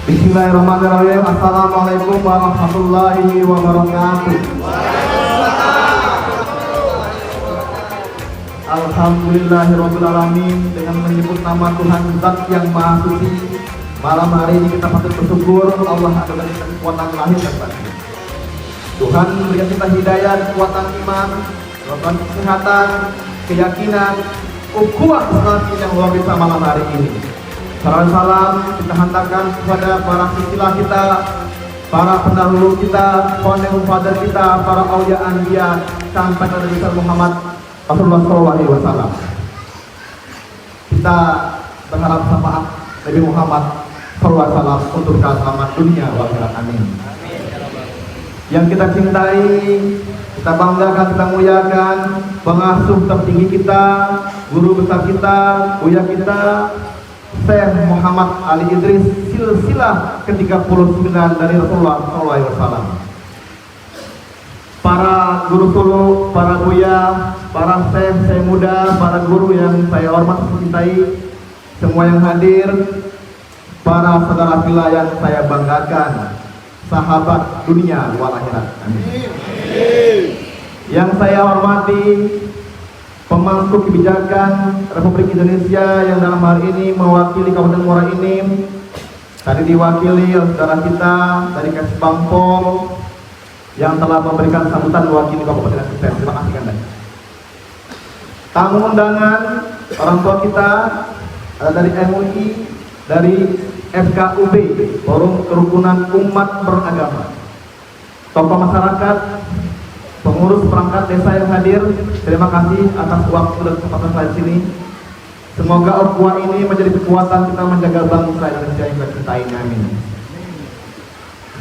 Bismillahirrahmanirrahim. Assalamualaikum warahmatullahi wabarakatuh. Alhamdulillahirrahmanirrahim. Dengan menyebut nama Tuhan Zat yang Maha Suci, malam hari ini kita patut bersyukur Allah ada berikan kekuatan lahir dan batin. Tuhan berikan kita hidayah, kekuatan iman, kekuatan kesehatan, keyakinan, ukhuwah Islam yang luar biasa malam hari ini. Salam kita hantarkan kepada para silsilah kita, para pendahulu kita, founding father kita, para aulia anbiya sampai kepada Nabi Muhammad Rasulullah SAW. Kita berharap syafaat Nabi Muhammad SAW untuk keselamatan dunia wal akhirat. Amin. Yang kita cintai, kita banggakan, kita muliakan pengasuh tertinggi kita, guru besar kita, buya kita, Syekh Muhammad Ali Idris, silsilah ke-39 dari Rasulullah SAW. Para guru solo, para buya, para syekh muda, para guru yang saya hormat dan cintai, semua yang hadir, para saudara pila yang saya banggakan, sahabat dunia wal akhirat. Amin. Yang saya hormati pemangku kebijakan Republik Indonesia yang dalam hari ini mewakili Kabupaten Muara Enim, tadi diwakili oleh saudara kita dari Kesbangpol yang telah memberikan sambutan mewakili Kabupaten Aceh. Terima kasih Kanda. Tamu undangan orang tua kita ada dari MUI, dari FKUB, Forum Kerukunan Umat Beragama, tokoh masyarakat, pengurus perangkat desa yang hadir, terima kasih atas waktu dan kesempatan saya di sini. Semoga ukhuwah ini menjadi kekuatan kita menjaga bangsa Indonesia yang kita cintai. Amin.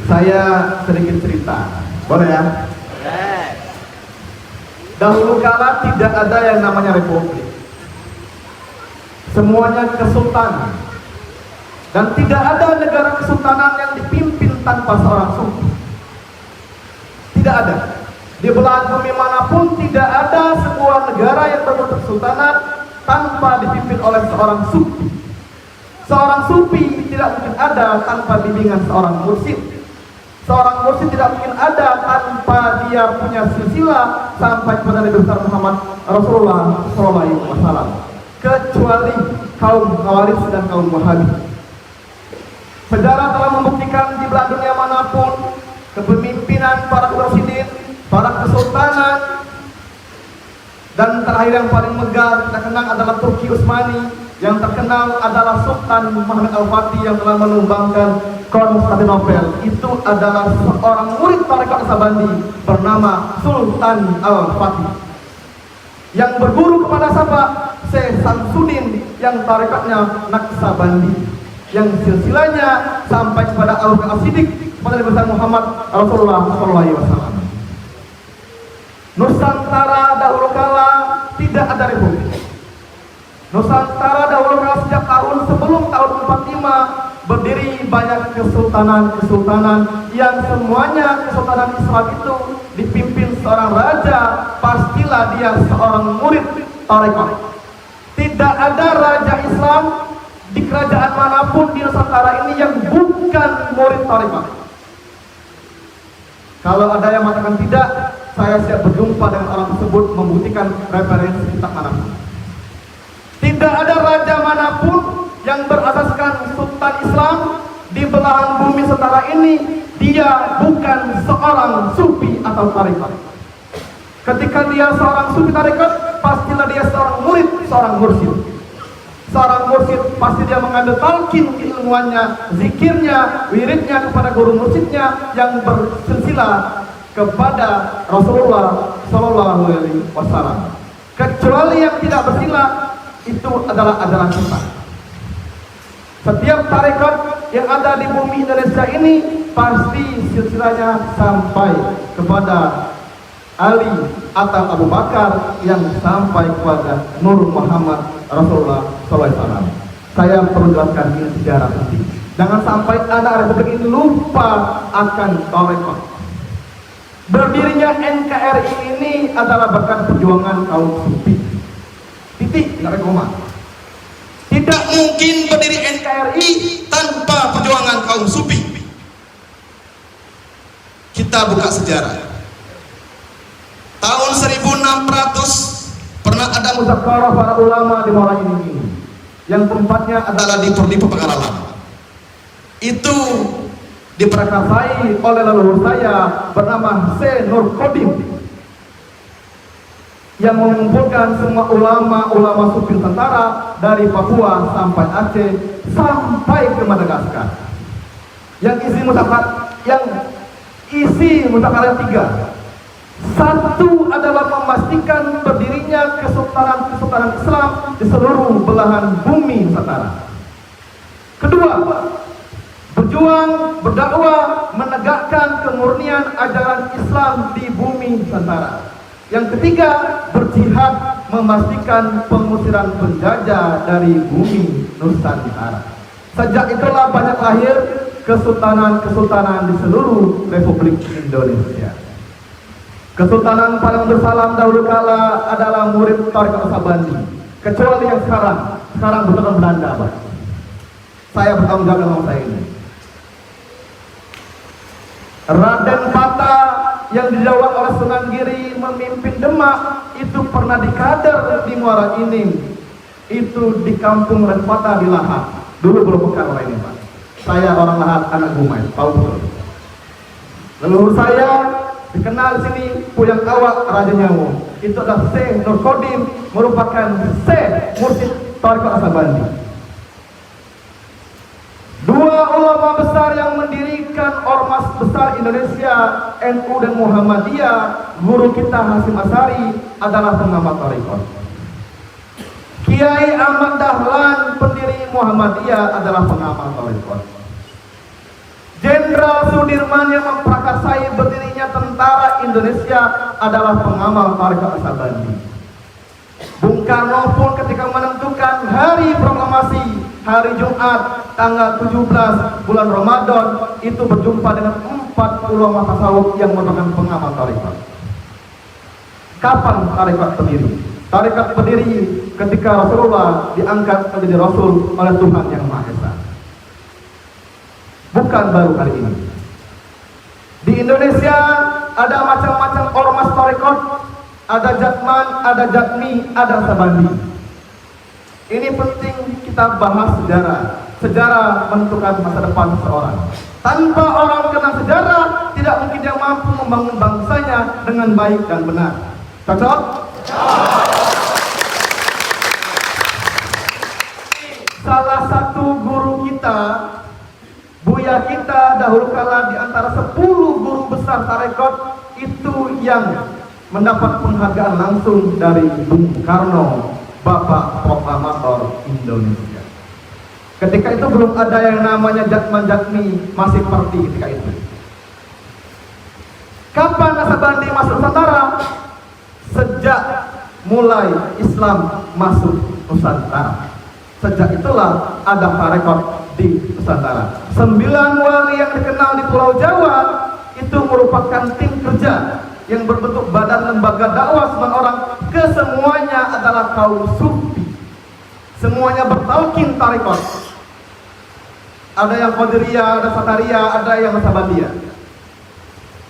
Saya sedikit cerita, boleh ya? Dahulu kala tidak ada yang namanya republik, semuanya kesultanan, dan tidak ada negara kesultanan yang dipimpin tanpa seorang sultan. Tidak ada. Di belahan bumi manapun tidak ada sebuah negara yang berbentuk sultanat tanpa dipimpin oleh seorang sufi. Seorang sufi tidak mungkin ada tanpa bimbingan seorang mursyid. Seorang mursyid tidak mungkin ada tanpa dia punya silsilah sampai kepada Nabi besar Muhammad Rasulullah SAW. Kecuali kaum Khawarij dan kaum Wahabi. Sejarah telah membuktikan di belahan dunia manapun kepemimpinan para mursyidin, para kesultanan, dan terakhir yang paling megah kita kenal adalah Turki Utsmani, yang terkenal adalah Sultan Muhammad Al-Fatih yang telah menumbangkan Konstantinopel. Itu adalah seorang murid tarekat Naksabandi bernama Sultan Al-Fatih yang berguru kepada siapa? Syekh Samsudin yang tarekatnya Naksabandi, yang silsilahnya sampai kepada Al-Siddiq kepada Nabi Muhammad Rasulullah SAW. Nusantara dahulu kala tidak ada republik. Nusantara dahulu kala sejak tahun sebelum tahun 45 berdiri banyak kesultanan yang semuanya kesultanan Islam itu dipimpin seorang raja, pastilah dia seorang murid tarekat. Tidak ada raja Islam di kerajaan manapun di Nusantara ini yang bukan murid tarekat. Kalau ada yang mengatakan tidak, saya siap berjumpa dengan orang tersebut membuktikan referensi kitab manapun. Tidak ada raja manapun yang berasaskan sultan Islam di belahan bumi setara ini, dia bukan seorang sufi atau tarekat. Ketika dia seorang sufi tarekat, pastilah dia seorang murid, seorang mursyid. Seorang mursyid pasti dia mengambil talqin ilmuannya, zikirnya, wiridnya kepada guru mursyidnya yang bersilsilah kepada Rasulullah SAW. Kecuali yang tidak bersilah, itu adalah ajaran kita. Setiap tarekat yang ada di bumi Indonesia ini pasti silsilahnya sampai kepada Ali atau Abu Bakar yang sampai kepada Nur Muhammad Rasulullah SAW. Saya perlu jelaskan ini sejarah penting. Jangan sampai anak Republik ini lupa akan tarekat. Berdirinya NKRI ini adalah berkat perjuangan kaum sufi. Titik, tidak ada koma. Tidak mungkin berdiri NKRI tanpa perjuangan kaum sufi. Kita buka sejarah. Tahun 1600 pernah ada Musyawarah para ulama di Muara ini. Yang tempatnya adalah di Purdi Pekalongan. Itu diperkasai oleh leluhur saya bernama Syekh Nur Qadim yang mengumpulkan semua ulama-ulama sufi Nusantara dari Papua sampai Aceh sampai ke Madagaskar. Yang isi musyawarah tiga. Satu adalah memastikan berdirinya kesultanan Islam di seluruh belahan bumi Nusantara. Kedua, berjuang, berdakwah, menegakkan kemurnian ajaran Islam di bumi Nusantara. Yang ketiga, berjihad, memastikan pengusiran penjajah dari bumi Nusantara. Sejak itulah banyak lahir kesultanan-kesultanan di seluruh Republik Indonesia. Kesultanan Padang Darussalam dahulu kala adalah murid Tarikat Sabandi, kecuali yang sekarang betul Belanda, Pak. Saya bertanggung jawab dengan saya ini. Raden Pata yang dijawab oleh Sunan Giri memimpin Demak itu pernah dikader di Muara Inim. Itu di kampung Raden Pata di Lahat. Dulu belum bukan orang ini, Pak. Saya orang Lahat, anak Gumai, tahu betul. Leluhur saya dikenal di sini Puyang Awak Raja Nyawo. Itu adalah Syekh Nur Qadim, merupakan Syekh Mursyid Tarikat Sabandi. Dua ulama besar yang mendirikan ormas besar Indonesia, NU dan Muhammadiyah, guru kita Hasyim Asy'ari adalah pengamat tarekat. Kiai Ahmad Dahlan, pendiri Muhammadiyah, adalah pengamat tarekat. Jenderal Sudirman yang memprakarsai berdirinya tentara Indonesia adalah pengamal tarekat Sabandi. Bung Karno pun ketika menentukan hari proklamasi hari Jumat tanggal 17 bulan Ramadan itu berjumpa dengan 4 ulama tasawuf yang merupakan pengamal tarekat. Kapan tarekat berdiri? Tarekat berdiri ketika Rasulullah diangkat menjadi Rasul oleh Tuhan Yang Maha Esa. Bukan baru kali ini. Di Indonesia ada macam-macam ormas tarekat, ada Jatman, ada Jatmi, ada Sabandi. Ini penting kita bahas sejarah. Sejarah menentukan masa depan seseorang. Tanpa orang kenal sejarah, tidak mungkin dia mampu membangun bangsanya dengan baik dan benar. Cocok? Salah satu guru kita, Buya kita dahulu kala di antara 10 guru besar tarekat itu yang mendapat penghargaan langsung dari Bung Karno, Bapak Proklamator Indonesia. Ketika itu belum ada yang namanya Jatman Jatmi, masih parti ketika itu. Kapan Nasabandi masuk Nusantara? Sejak mulai Islam masuk Nusantara. Sejak itulah ada tarekat di Nusantara. 9 wali yang dikenal di Pulau Jawa itu merupakan tim kerja yang berbentuk badan lembaga dakwah 9 orang. Kesemuanya adalah kaum sufi. Semuanya bertalqin tarekat. Ada yang Qadiriyah, ada Satariyah, ada yang Nasabandiyah.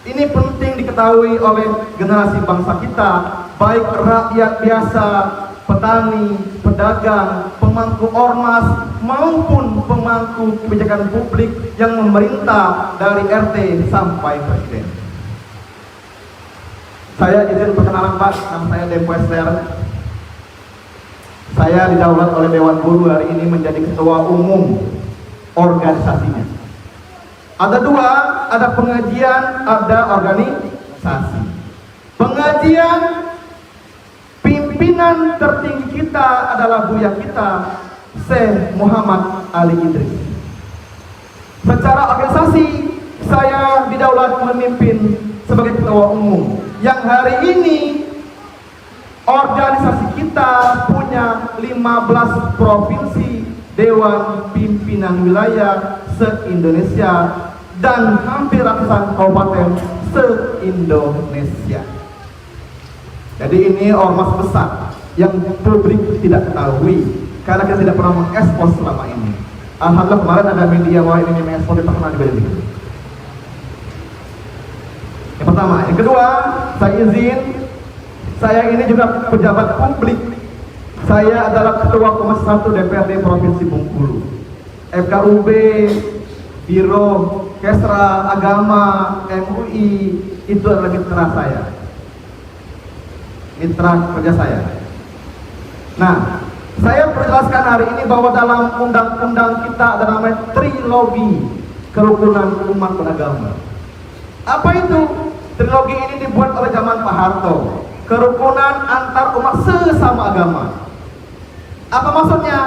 Ini penting diketahui oleh generasi bangsa kita, baik rakyat biasa, petani, pedagang, pemangku ormas, maupun pemangku kebijakan publik yang memerintah dari RT sampai presiden. Saya izin perkenalan Pak, nama saya Dempo Ester. Saya didaulat oleh Dewan Guru hari ini menjadi ketua umum organisasinya. Ada 2, ada pengajian, ada organisasi. Pengajian, pimpinan tertinggi kita adalah Buya kita, Syekh Muhammad Ali Idris. Secara organisasi, saya didaulat memimpin sebagai ketua umum. Yang hari ini organisasi kita punya 15 provinsi, dewan pimpinan wilayah se-Indonesia, dan hampir ratusan kabupaten se-Indonesia. Jadi ini ormas besar yang publik tidak ketahui karena kita tidak pernah mengekspos selama ini. Alhamdulillah kemarin ada media wah ini mengekspor terkenal di Bali. Yang pertama, yang kedua, saya izin, saya ini juga pejabat publik. Saya adalah Ketua Komisi 1 DPRD Provinsi Bengkulu. FKUB, Biro, Kesra, Agama, MUI, itu adalah mitra saya. Mitra kerja saya. Nah, saya perjelaskan hari ini bahwa dalam undang-undang kita ada namanya trilogi kerukunan umat beragama. Apa itu? Trilogi ini dibuat oleh zaman Pak Harto. Kerukunan antar umat sesama agama. Apa maksudnya?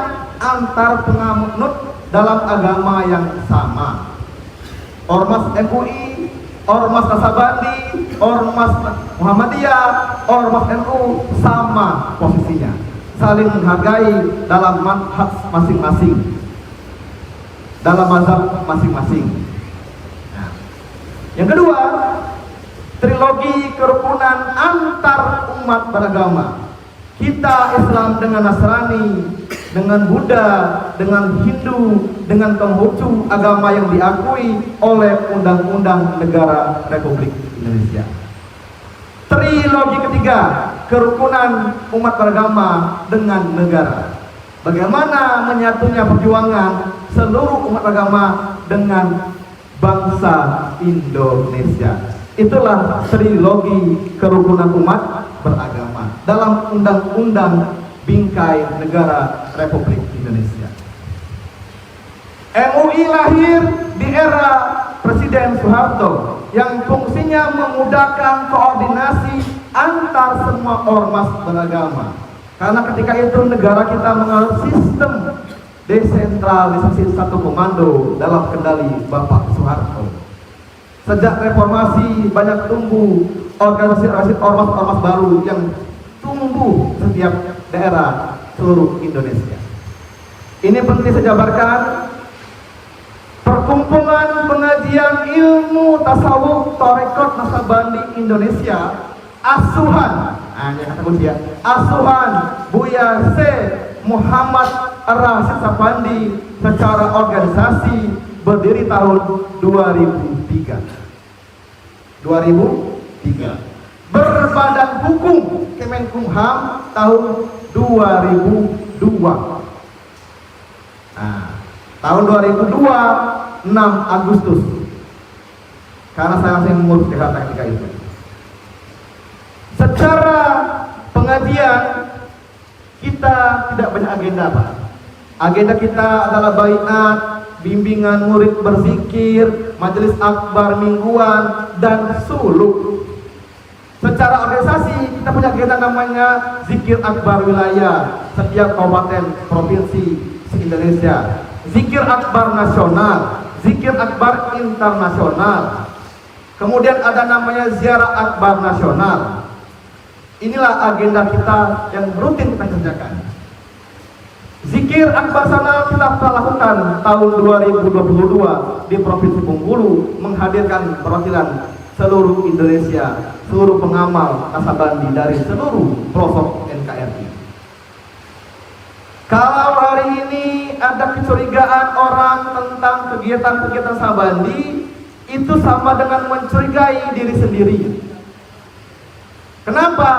Antar penganut dalam agama yang sama. Ormas MUI, Ormas Nasabandi, Ormas Muhammadiyah, Ormas NU sama posisinya, saling menghargai dalam mazhab masing-masing, dalam mazhab masing-masing. Nah, yang kedua, trilogi kerukunan antar umat beragama. Kita Islam dengan Nasrani, dengan Buddha, dengan Hindu, dengan Konghucu, agama yang diakui oleh Undang-Undang Negara Republik Indonesia. Trilogi ketiga, kerukunan umat beragama dengan negara. Bagaimana menyatunya perjuangan seluruh umat beragama dengan bangsa Indonesia. Itulah trilogi kerukunan umat beragama dalam Undang-Undang Bingkai Negara Republik Indonesia. MUI lahir di era Presiden Soeharto yang fungsinya memudahkan koordinasi antar semua ormas beragama. Karena ketika itu negara kita mengalami sistem desentralisasi satu komando dalam kendali Bapak Soeharto. Sejak reformasi banyak tumbuh organisasi ormas-ormas baru yang tumbuh setiap daerah seluruh Indonesia. Ini penting saya jabarkan. Perkumpulan Pengajian Ilmu Tasawuf Tarekat Nasabandi Indonesia, Asuhan, ini kata kunci ya, Asuhan Buya C. Muhammad Rasid Sapandi secara organisasi berdiri tahun 2003. Berbadan hukum Kemenkumham tahun 2002. Nah, tahun 2002 6 Agustus. Karena saya masih mengurus DHT ketika itu. Secara pengajian kita tidak banyak agenda, Pak. Agenda kita adalah baiat, bimbingan murid berzikir, majelis akbar mingguan, dan suluk. Secara organisasi kita punya agenda namanya zikir akbar wilayah setiap kabupaten provinsi se-Indonesia, zikir akbar nasional, zikir akbar internasional, kemudian ada namanya ziarah akbar nasional. Inilah agenda kita yang rutin kita kerjakan. Zikir akbar nasional kita telah lakukan tahun 2022 di Provinsi Bengkulu, menghadirkan perwakilan seluruh Indonesia, seluruh pengamal Nasabandi dari seluruh pelosok NKRI. Kalau hari ini ada kecurigaan orang tentang kegiatan-kegiatan Nasabandi, itu sama dengan mencurigai diri sendiri. Kenapa?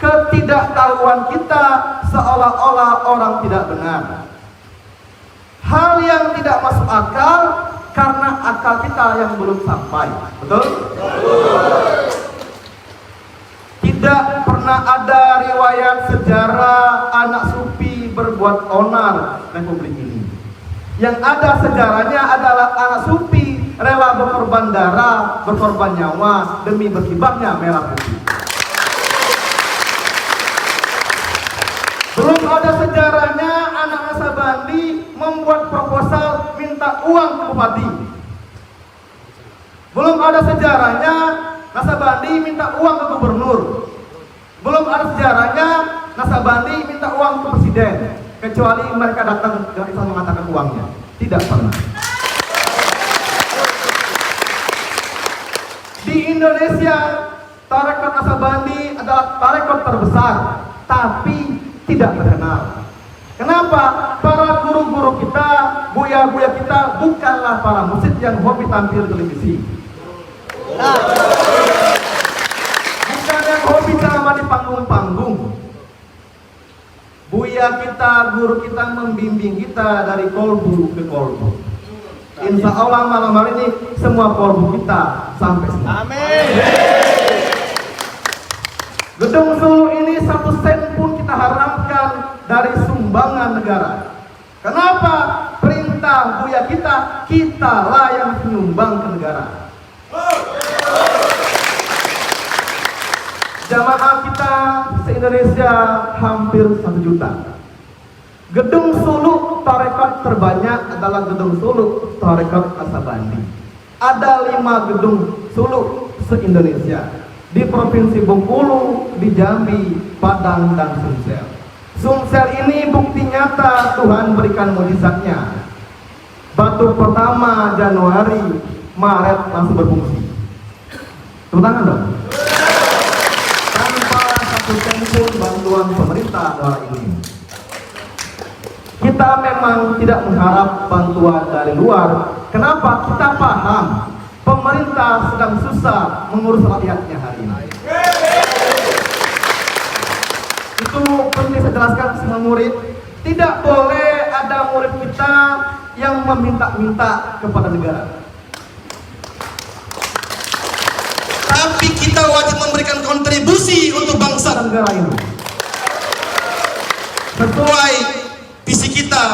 Ketidaktahuan kita seolah-olah orang tidak benar. Hal yang tidak masuk akal karena akal kita yang belum sampai. Betul? Tidak pernah ada riwayat sejarah anak sufi berbuat onar Republik ini. Yang ada sejarahnya adalah anak sufi rela berkorban darah, berkorban nyawa demi berkibarnya merah putih. Belum ada sejarahnya anak Nasabandi membuat proposal minta uang ke bupati. Belum ada sejarahnya Nasabandi minta uang ke gubernur. Belum ada sejarahnya Nasabandi minta uang ke presiden, kecuali mereka datang dan bisa mengatakan uangnya. Tidak pernah. Di Indonesia, tarekat Nasabandi adalah tarekat terbesar, tapi tidak terkenal. Kenapa? Para guru-guru kita, buya-buya adalah para musik yang hobi tampil di televisi. Bukan yang hobi ceramah di panggung-panggung. Buya kita, guru kita membimbing kita dari kolbu ke kolbu. Insya Allah malam hari ini semua kolbu kita sampai sini. Amin. Gedung Sulu ini 1 sen pun kita harapkan dari sumbangan negara. Kenapa? Perintah Buya kita lah yang menyumbang ke negara. Jamaah kita se-Indonesia hampir 1 juta. Gedung Sulu tarekat terbanyak adalah Gedung Sulu tarekat Asabandi. Ada 5 gedung Sulu se-Indonesia. Di Provinsi Bengkulu, di Jambi, Padang, dan Sumsel. Sumsel ini bukti nyata Tuhan berikan mujizatnya. Batu pertama Januari, Maret langsung berfungsi. Tepuk tangan dong. Tanpa 1 sen pun bantuan pemerintah daerah ini. Kita memang tidak mengharap bantuan dari luar. Kenapa? Kita paham pemerintah sedang susah mengurus rakyatnya hari ini. Itu penting saya jelaskan semua murid. Tidak boleh ada murid kita yang meminta-minta kepada negara. Tapi kita wajib memberikan kontribusi untuk bangsa dan Negara ini sesuai visi kita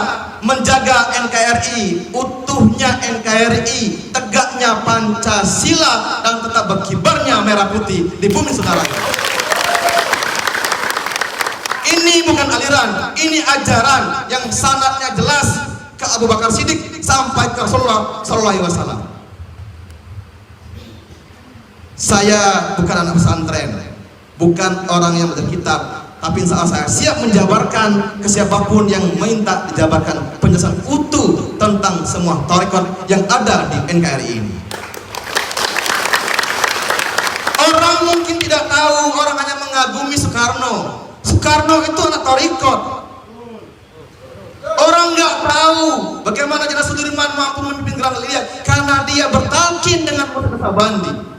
menjaga NKRI, utuhnya NKRI, tegaknya Pancasila, dan tetap berkibarnya merah putih di bumi saudara. Ini bukan aliran, ini ajaran yang sanadnya jelas ke Abu Bakar Siddiq sampai ke Rasulullah Sallallahu Alaihi Wasallam. Saya bukan anak pesantren, bukan orang yang belajar kitab, tapi insya Allah saya siap menjabarkan ke siapapun yang minta dijabarkan penjelasan utuh tentang semua tarekat yang ada di NKRI ini. Orang mungkin tidak tahu, orang hanya mengagumi Soekarno. Soekarno itu anak tarekat. Orang nggak tahu bagaimana Jenderal Sudirman mampu memimpin gerak lihat karena dia bertalkin dengan Asabandi.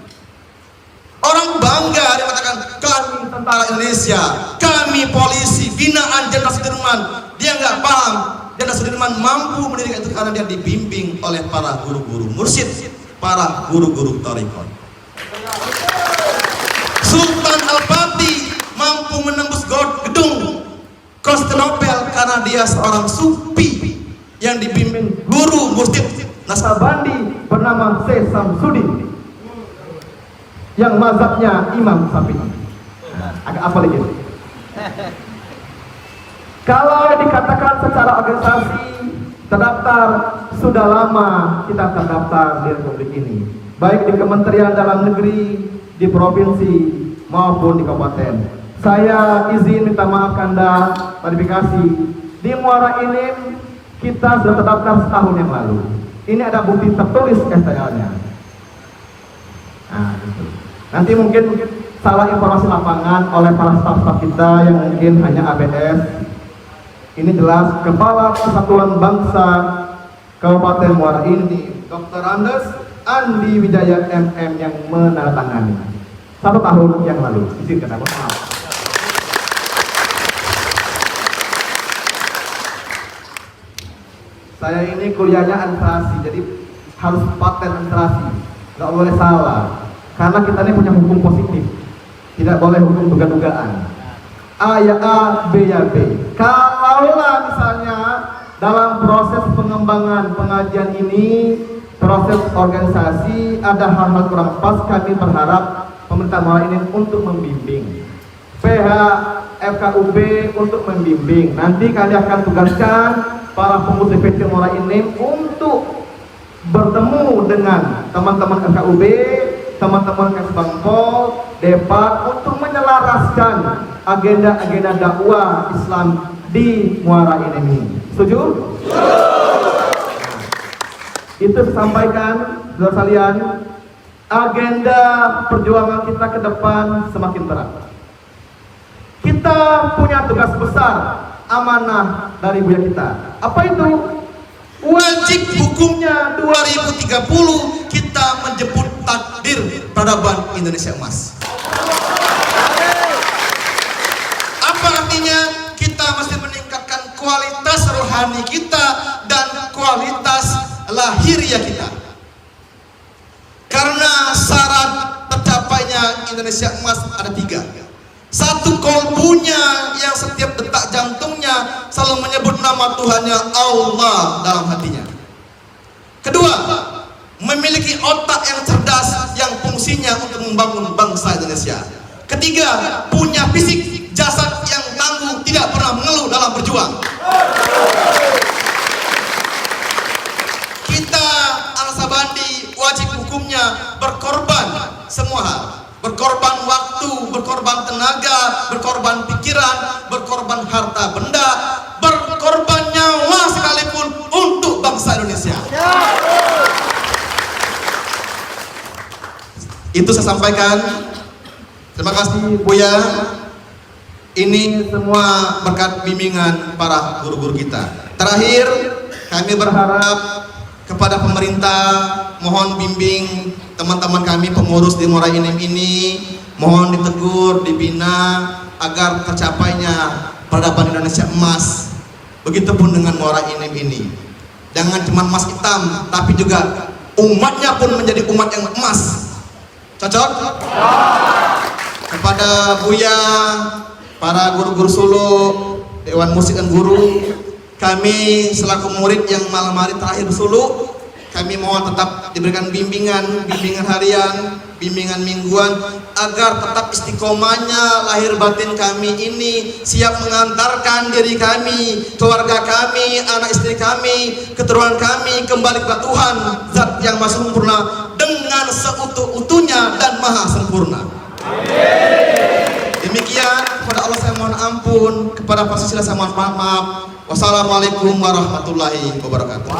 Orang bangga, dia mengatakan kami tentara Indonesia, kami polisi, binaan Jenderal Sudirman. Dia nggak paham Jenderal Sudirman mampu mendirikan itu karena dia dibimbing oleh para guru-guru mursyid, para guru-guru tarekat. Sultan Al-Fatih mampu menembus gedung Konstantinopel karena dia seorang sufi yang dibimbing guru mursyid Nasabandi bernama Syekh Samsudin yang mazhabnya Imam Syafi'i. Agak apa lagi? Kalau dikatakan secara organisasi terdaftar, sudah lama kita terdaftar di Republik ini, baik di Kementerian Dalam Negeri, di provinsi maupun di kabupaten. Saya izin minta maaf Kanda, klarifikasi. Di Muara Enim kita sudah terdaftar setahun yang lalu. Ini ada bukti tertulis STL-nya. Nah, gitu. Nanti mungkin salah informasi lapangan oleh para staf-staf kita yang mungkin hanya ABS. Ini jelas Kepala Persatuan Bangsa Kabupaten Muara Enim, Dr. Andes Andi Wijaya MM yang menandatangani 1 tahun yang lalu. Izinkan aku maaf. Saya ini kuliahnya administrasi, jadi harus paten administrasi, nggak boleh salah. Karena kita ini punya hukum positif, tidak boleh hukum duga-dugaan. A ya A, B ya B. Kalaulah misalnya dalam proses pengembangan pengajian ini, proses organisasi ada hal-hal kurang pas, kami berharap pemerintah Muara Enim untuk membimbing, PH FKUB untuk membimbing. Nanti kami akan tugaskan para pengurus DPC Muara Enim untuk bertemu dengan teman-teman FKUB, teman-teman Kesbangpol, Depak untuk menyelaraskan agenda-agenda dakwah Islam di Muara Enim ini. Setuju? Itu disampaikan, saudara sekalian, agenda perjuangan kita ke depan semakin berat. Kita punya tugas besar, amanah dari Buya kita. Apa itu? wajib hukumnya 2030 kita menjemput takdir peradaban Indonesia emas. Apa artinya? Kita mesti meningkatkan kualitas rohani kita dan kualitas lahiriah kita. Karena syarat tercapainya Indonesia emas ada 3. Satu, kolbunya yang setiap detak jantungnya selalu menyebut nama Tuhannya Allah dalam hatinya. Kedua, memiliki otak yang cerdas yang fungsinya untuk membangun bangsa Indonesia. Ketiga, punya fisik jasad yang tangguh, tidak pernah mengeluh dalam berjuang. Kita Al-Sabandi wajib hukumnya berkorban semua hal. Berkorban waktu, berkorban tenaga, berkorban pikiran, berkorban harta benda, berkorban nyawa sekalipun untuk bangsa Indonesia. Itu saya sampaikan. Terima kasih Buya. Ini semua berkat bimbingan para guru-guru kita. Terakhir, kami berharap kepada pemerintah, mohon bimbing teman-teman kami pengurus di Muara Enim ini, mohon ditegur, dibina agar tercapainya peradaban Indonesia emas. Begitupun dengan Muara Enim ini. Jangan cuma emas hitam, tapi juga umatnya pun menjadi umat yang emas. Cocok? Kepada Buya, para guru-guru Solo, Dewan Musik dan Guru, kami selaku murid yang malam hari terakhir Solo, kami mohon tetap diberikan bimbingan harian, bimbingan mingguan, agar tetap istiqomahnya lahir batin kami ini siap mengantarkan diri kami, keluarga kami, anak istri kami, keturunan kami kembali kepada Tuhan, Zat yang Maha Sempurna dengan seutuh-utuhnya dan Maha Sempurna. Demikian, kepada Allah saya mohon ampun, kepada para siswa saya mohon maaf. Wassalamualaikum warahmatullahi wabarakatuh.